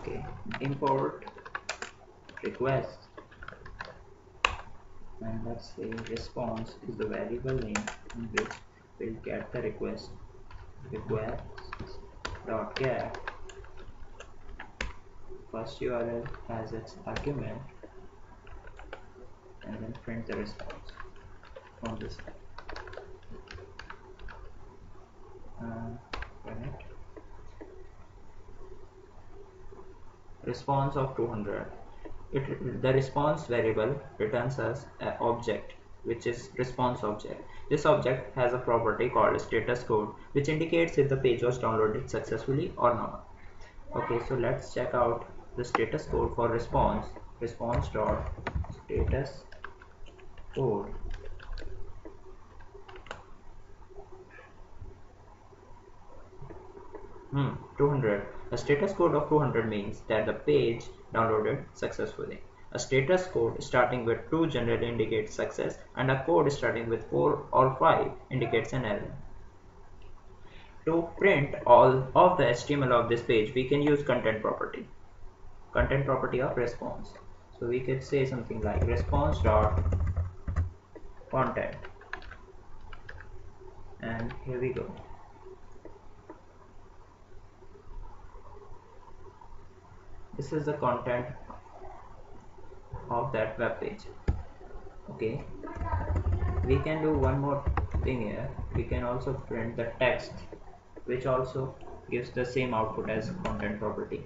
Okay, import request, and let's say response is the variable name in which we'll get the request. Request.get first URL as its argument, and then print the response from this type. Print response of 200. The response variable returns us an object which is response object. This object has a property called status code which indicates if the page was downloaded successfully or not. Okay, so let's check out the status code for response. Response.status code. 200. A status code of 200 means that the page downloaded successfully. A status code starting with 2 generally indicates success, and a code starting with 4 or 5 indicates an error. To print all of the HTML of this page, we can use content property of response. So we could say something like response.content, and here we go. This is the content of that web page. Okay, we can do one more thing here. We can also print the text, which also gives the same output as content property.